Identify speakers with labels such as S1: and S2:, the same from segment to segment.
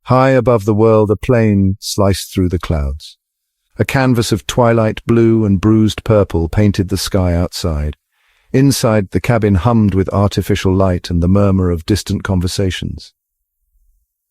S1: High above the world, a plane sliced through the clouds. A canvas of twilight blue and bruised purple painted the sky outside. Inside, the cabin hummed with artificial light and the murmur of distant conversations.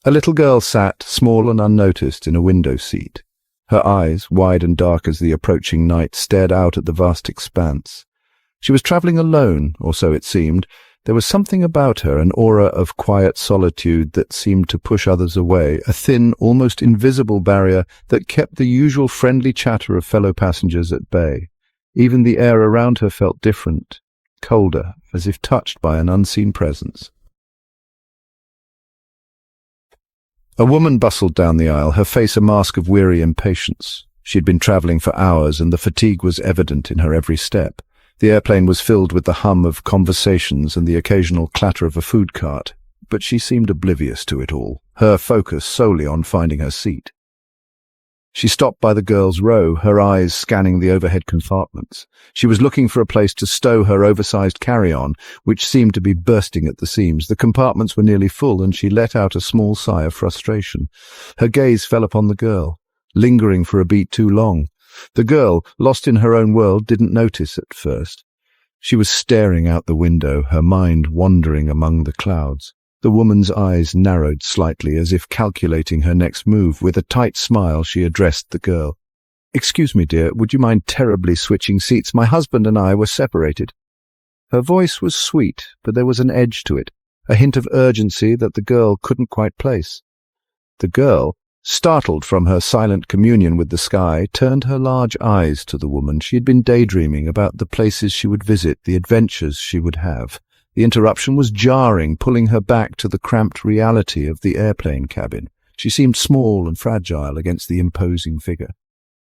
S1: A little girl sat, small and unnoticed, in a window seat. Her eyes, wide and dark as the approaching night, stared out at the vast expanse. She was travelling alone, or so it seemed. There was something about her, an aura of quiet solitude that seemed to push others away, a thin, almost invisible barrier that kept the usual friendly chatter of fellow passengers at bay. Even the air around her felt different, colder, as if touched by an unseen presence. A woman bustled down the aisle, her face a mask of weary impatience. She had been travelling for hours, and the fatigue was evident in her every step. The airplane was filled with the hum of conversations and the occasional clatter of a food cart, but she seemed oblivious to it all, her focus solely on finding her seat. She stopped by the girls' row, her eyes scanning the overhead compartments. She was looking for a place to stow her oversized carry-on, which seemed to be bursting at the seams. The compartments were nearly full, and she let out a small sigh of frustration. Her gaze fell upon the girl, lingering for a beat too long. The girl, lost in her own world, didn't notice at first. She was staring out the window, her mind wandering among the clouds. The woman's eyes narrowed slightly, as if calculating her next move. With a tight smile, she addressed the girl. "Excuse me, dear, would you mind terribly switching seats? My husband and I were separated." Her voice was sweet, but there was an edge to it, a hint of urgency that the girl couldn't quite place. The girl, startled from her silent communion with the sky, turned her large eyes to the woman. She had been daydreaming about the places she would visit, the adventures she would have. The interruption was jarring, pulling her back to the cramped reality of the airplane cabin. She seemed small and fragile against the imposing figure.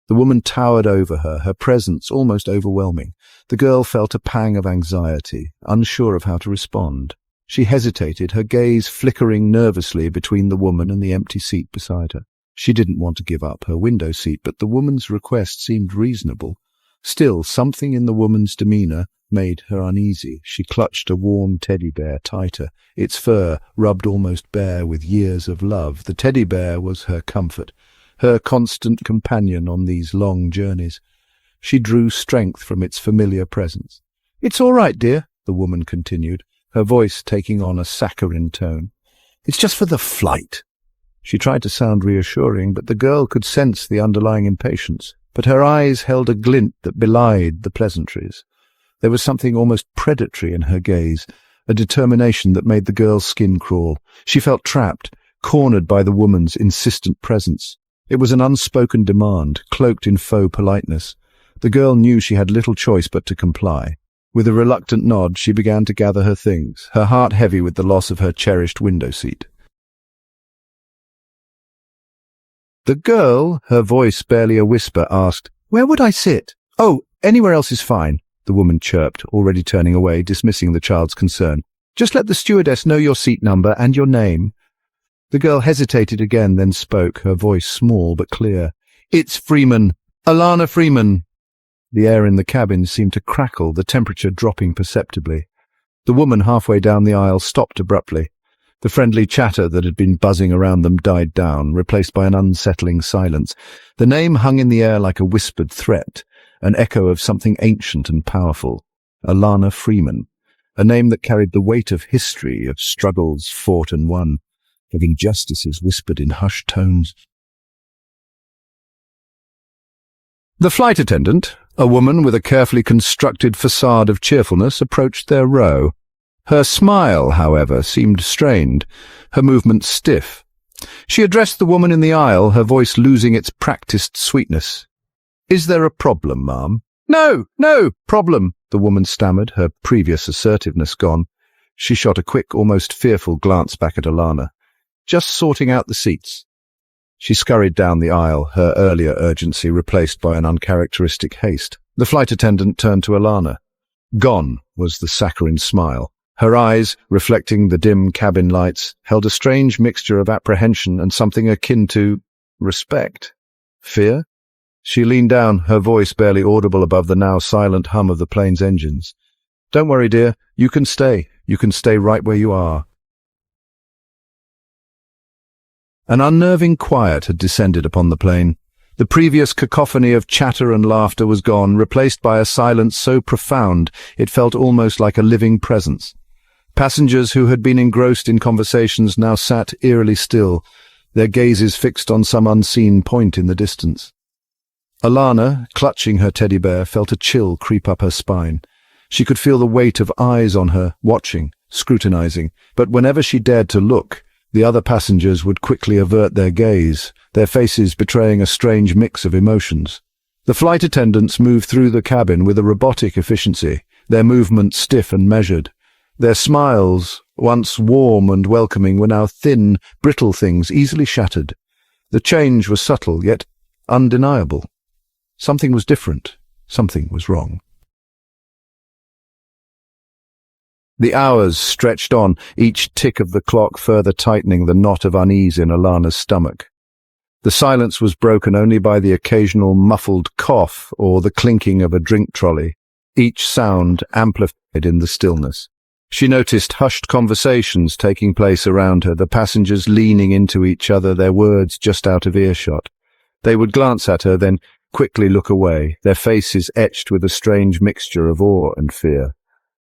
S1: The woman towered over her, her presence almost overwhelming. The girl felt a pang of anxiety, unsure of how to respond. She hesitated, her gaze flickering nervously between the woman and the empty seat beside her. She didn't want to give up her window seat, but the woman's request seemed reasonable. Still, something in the woman's demeanour made her uneasy. She clutched a warm teddy bear tighter, its fur rubbed almost bare with years of love. The teddy bear was her comfort, her constant companion on these long journeys. She drew strength from its familiar presence. "It's all right, dear," the woman continued, her voice taking on a saccharine tone. "It's just for the flight." She tried to sound reassuring, but the girl could sense the underlying impatience. But her eyes held a glint that belied the pleasantries. There was something almost predatory in her gaze, a determination that made the girl's skin crawl. She felt trapped, cornered by the woman's insistent presence. It was an unspoken demand, cloaked in faux politeness. The girl knew she had little choice but to comply. With a reluctant nod, she began to gather her things, her heart heavy with the loss of her cherished window seat. The girl, her voice barely a whisper, asked, "Where would I sit?" "Oh, anywhere else is fine," the woman chirped, already turning away, dismissing the child's concern. "Just let the stewardess know your seat number and your name." The girl hesitated again, then spoke, her voice small but clear. "It's Freeman. Alana Freeman." The air in the cabin seemed to crackle, the temperature dropping perceptibly. The woman halfway down the aisle stopped abruptly. The friendly chatter that had been buzzing around them died down, replaced by an unsettling silence. The name hung in the air like a whispered threat, an echo of something ancient and powerful. Alana Freeman, a name that carried the weight of history, of struggles fought and won, of injustices whispered in hushed tones. The flight attendant, a woman with a carefully constructed facade of cheerfulness, approached their row. Her smile, however, seemed strained, her movements stiff. She addressed the woman in the aisle, her voice losing its practiced sweetness. "Is there a problem, ma'am?" No problem," the woman stammered, her previous assertiveness gone. She shot a quick, almost fearful glance back at Alana. "Just sorting out the seats." She scurried down the aisle, her earlier urgency replaced by an uncharacteristic haste. The flight attendant turned to Alana. Gone was the saccharine smile. Her eyes, reflecting the dim cabin lights, held a strange mixture of apprehension and something akin to respect. Fear? She leaned down, her voice barely audible above the now silent hum of the plane's engines. "Don't worry, dear. You can stay. You can stay right where you are." An unnerving quiet had descended upon the plane. The previous cacophony of chatter and laughter was gone, replaced by a silence so profound it felt almost like a living presence. Passengers who had been engrossed in conversations now sat eerily still, their gazes fixed on some unseen point in the distance. Alana, clutching her teddy bear, felt a chill creep up her spine. She could feel the weight of eyes on her, watching, scrutinizing, but whenever she dared to look, the other passengers would quickly avert their gaze, their faces betraying a strange mix of emotions. The flight attendants moved through the cabin with a robotic efficiency, their movements stiff and measured. Their smiles, once warm and welcoming, were now thin, brittle things easily shattered. The change was subtle, yet undeniable. Something was different. Something was wrong. The hours stretched on, each tick of the clock further tightening the knot of unease in Alana's stomach. The silence was broken only by the occasional muffled cough or the clinking of a drink trolley, each sound amplified in the stillness. She noticed hushed conversations taking place around her, the passengers leaning into each other, their words just out of earshot. They would glance at her, then quickly look away, their faces etched with a strange mixture of awe and fear.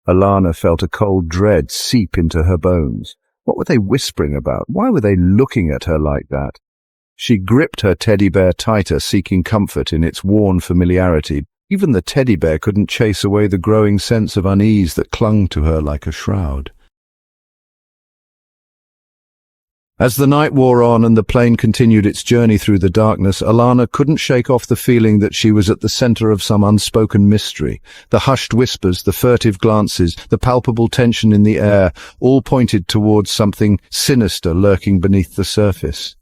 S1: Alana felt a cold dread seep into her bones. What were they whispering about? Why were they looking at her like that? She gripped her teddy bear tighter, seeking comfort in its worn familiarity. Even the teddy bear couldn't chase away the growing sense of unease that clung to her like a shroud. As the night wore on and the plane continued its journey through the darkness, Alana couldn't shake off the feeling that she was at the center of some unspoken mystery. The hushed whispers, the furtive glances, the palpable tension in the air, all pointed towards something sinister lurking beneath the surface.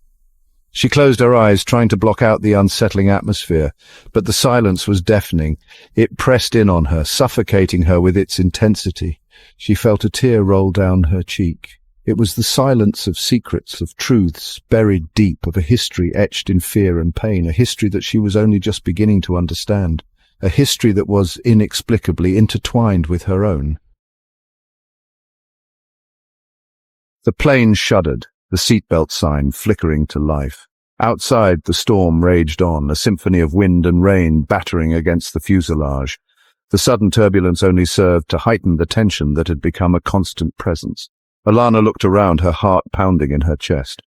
S1: She closed her eyes, trying to block out the unsettling atmosphere, but the silence was deafening. It pressed in on her, suffocating her with its intensity. She felt a tear roll down her cheek. It was the silence of secrets, of truths buried deep, of a history etched in fear and pain, a history that she was only just beginning to understand, a history that was inexplicably intertwined with her own. The plane shuddered, the seatbelt sign flickering to life. Outside, the storm raged on, a symphony of wind and rain battering against the fuselage. The sudden turbulence only served to heighten the tension that had become a constant presence. Alana looked around, her heart pounding in her chest.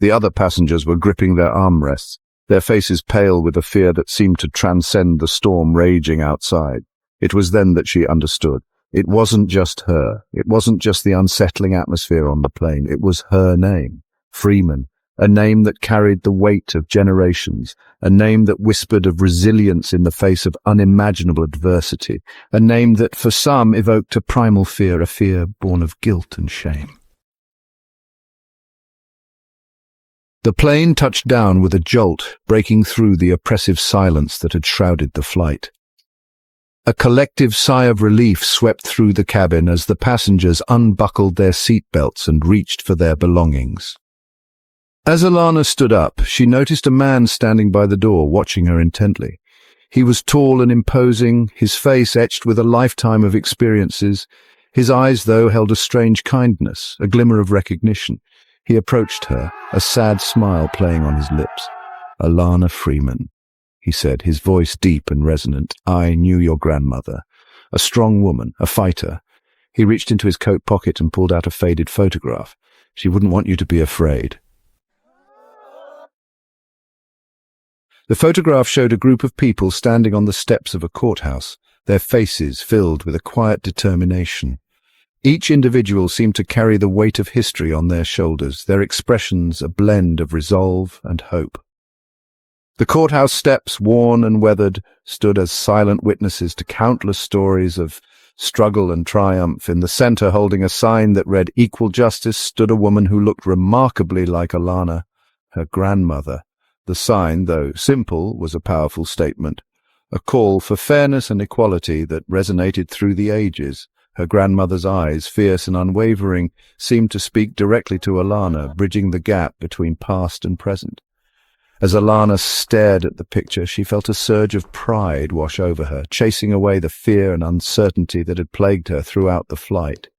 S1: The other passengers were gripping their armrests, their faces pale with a fear that seemed to transcend the storm raging outside. It was then that she understood. It wasn't just her. It wasn't just the unsettling atmosphere on the plane. It was her name, Freeman, a name that carried the weight of generations, a name that whispered of resilience in the face of unimaginable adversity, a name that for some evoked a primal fear, a fear born of guilt and shame. The plane touched down with a jolt, breaking through the oppressive silence that had shrouded the flight. A collective sigh of relief swept through the cabin as the passengers unbuckled their seatbelts and reached for their belongings. As Alana stood up, she noticed a man standing by the door, watching her intently. He was tall and imposing, his face etched with a lifetime of experiences. His eyes, though, held a strange kindness, a glimmer of recognition. He approached her, a sad smile playing on his lips. "Alana Freeman," he said, his voice deep and resonant. "I knew your grandmother. A strong woman, a fighter." He reached into his coat pocket and pulled out a faded photograph. "She wouldn't want you to be afraid." The photograph showed a group of people standing on the steps of a courthouse, their faces filled with a quiet determination. Each individual seemed to carry the weight of history on their shoulders, their expressions a blend of resolve and hope. The courthouse steps, worn and weathered, stood as silent witnesses to countless stories of struggle and triumph. In the center, holding a sign that read "Equal Justice," stood a woman who looked remarkably like Alana, her grandmother. The sign, though simple, was a powerful statement, a call for fairness and equality that resonated through the ages. Her grandmother's eyes, fierce and unwavering, seemed to speak directly to Alana, bridging the gap between past and present. As Alana stared at the picture, she felt a surge of pride wash over her, chasing away the fear and uncertainty that had plagued her throughout the flight.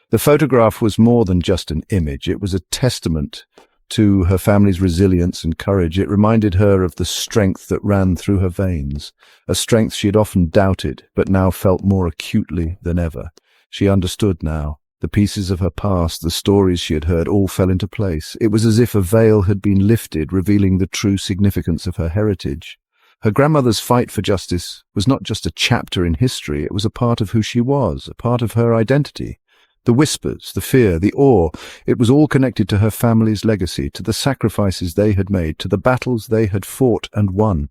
S1: The photograph was more than just an image. It was a testament to her family's resilience and courage. It reminded her of the strength that ran through her veins, a strength she had often doubted, but now felt more acutely than ever. She understood now. The pieces of her past, the stories she had heard, all fell into place. It was as if a veil had been lifted, revealing the true significance of her heritage. Her grandmother's fight for justice was not just a chapter in history, it was a part of who she was, a part of her identity. The whispers, the fear, the awe, it was all connected to her family's legacy, to the sacrifices they had made, to the battles they had fought and won.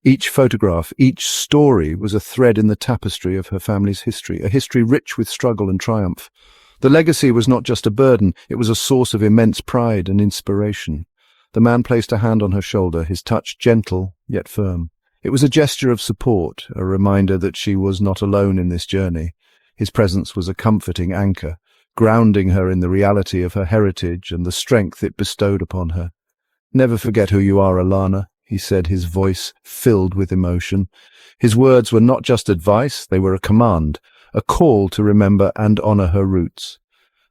S1: Each photograph, each story was a thread in the tapestry of her family's history, a history rich with struggle and triumph. The legacy was not just a burden, it was a source of immense pride and inspiration. The man placed a hand on her shoulder, his touch gentle yet firm. It was a gesture of support, a reminder that she was not alone in this journey. His presence was a comforting anchor, grounding her in the reality of her heritage and the strength it bestowed upon her. "Never forget who you are, Alana," he said, his voice filled with emotion. His words were not just advice, they were a command, a call to remember and honor her roots.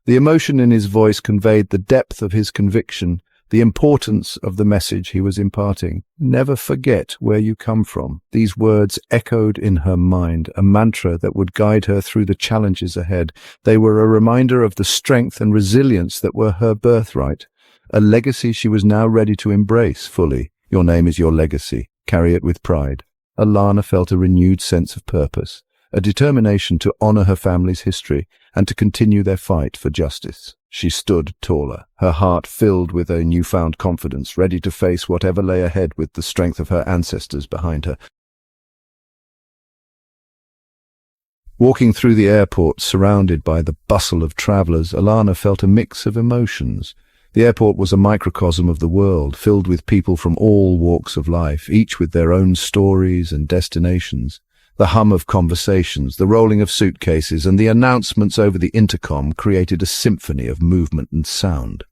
S1: The emotion in his voice conveyed the depth of his conviction, the importance of the message he was imparting. Never forget where you come from. These words echoed in her mind, a mantra that would guide her through the challenges ahead. They were a reminder of the strength and resilience that were her birthright, a legacy she was now ready to embrace fully. Your name is your legacy. Carry it with pride. Alana felt a renewed sense of purpose, a determination to honor her family's history and to continue their fight for justice. She stood taller, her heart filled with a newfound confidence, ready to face whatever lay ahead with the strength of her ancestors behind her. Walking through the airport, surrounded by the bustle of travelers, Alana felt a mix of emotions. The airport was a microcosm of the world, filled with people from all walks of life, each with their own stories and destinations. The hum of conversations, the rolling of suitcases, and the announcements over the intercom created a symphony of movement and sound.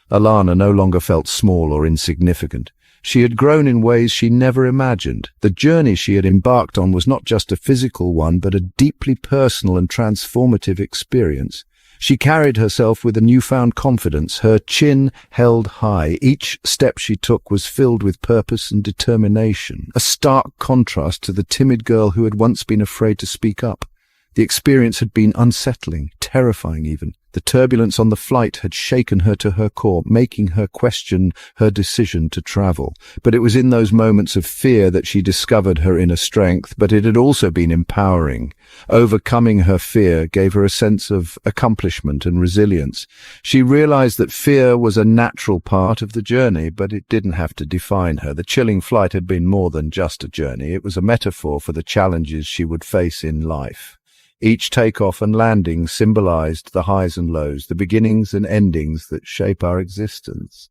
S1: Alana no longer felt small or insignificant. She had grown in ways she never imagined. The journey she had embarked on was not just a physical one, but a deeply personal and transformative experience. She carried herself with a newfound confidence, her chin held high. Each step she took was filled with purpose and determination, a stark contrast to the timid girl who had once been afraid to speak up. The experience had been unsettling, terrifying even. The turbulence on the flight had shaken her to her core, making her question her decision to travel. But it was in those moments of fear that she discovered her inner strength, but it had also been empowering. Overcoming her fear gave her a sense of accomplishment and resilience. She realized that fear was a natural part of the journey, but it didn't have to define her. The chilling flight had been more than just a journey. It was a metaphor for the challenges she would face in life. Each takeoff and landing symbolized the highs and lows, the beginnings and endings that shape our existence.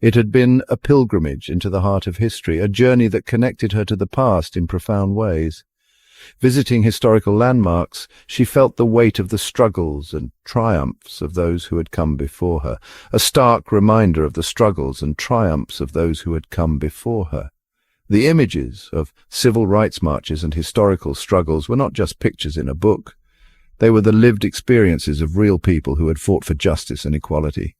S1: It had been a pilgrimage into the heart of history, a journey that connected her to the past in profound ways. Visiting historical landmarks, she felt the weight of the struggles and triumphs of those who had come before her, a stark reminder of the struggles and triumphs of those who had come before her. The images of civil rights marches and historical struggles were not just pictures in a book. They were the lived experiences of real people who had fought for justice and equality.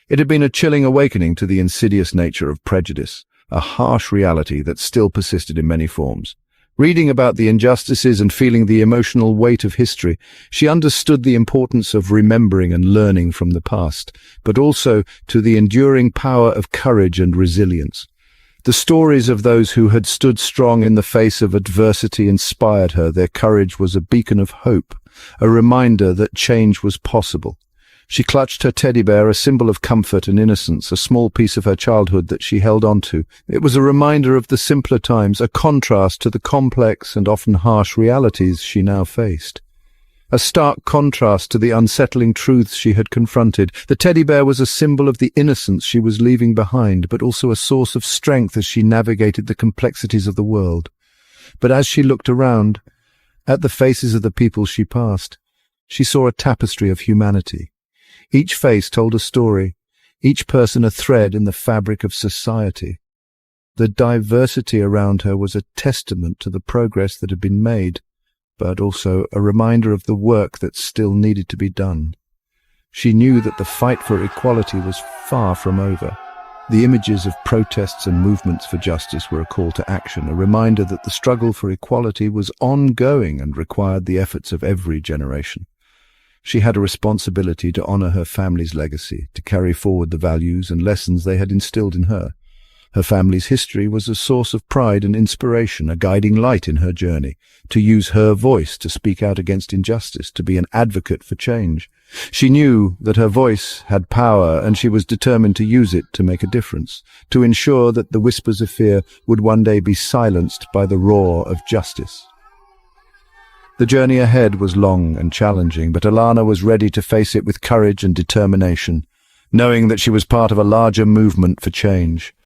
S1: It had been a chilling awakening to the insidious nature of prejudice, a harsh reality that still persisted in many forms. Reading about the injustices and feeling the emotional weight of history, she understood the importance of remembering and learning from the past, but also to the enduring power of courage and resilience. The stories of those who had stood strong in the face of adversity inspired her. Their courage was a beacon of hope, a reminder that change was possible. She clutched her teddy bear, a symbol of comfort and innocence, a small piece of her childhood that she held on to. It was a reminder of the simpler times, a contrast to the complex and often harsh realities she now faced. A stark contrast to the unsettling truths she had confronted. The teddy bear was a symbol of the innocence she was leaving behind, but also a source of strength as she navigated the complexities of the world. But as she looked around, at the faces of the people she passed, she saw a tapestry of humanity. Each face told a story, each person a thread in the fabric of society. The diversity around her was a testament to the progress that had been made, but also a reminder of the work that still needed to be done. She knew that the fight for equality was far from over. The images of protests and movements for justice were a call to action, a reminder that the struggle for equality was ongoing and required the efforts of every generation. She had a responsibility to honor her family's legacy, to carry forward the values and lessons they had instilled in her. Her family's history was a source of pride and inspiration, a guiding light in her journey, to use her voice to speak out against injustice, to be an advocate for change. She knew that her voice had power, and she was determined to use it to make a difference, to ensure that the whispers of fear would one day be silenced by the roar of justice. The journey ahead was long and challenging, but Alana was ready to face it with courage and determination, knowing that she was part of a larger movement for change.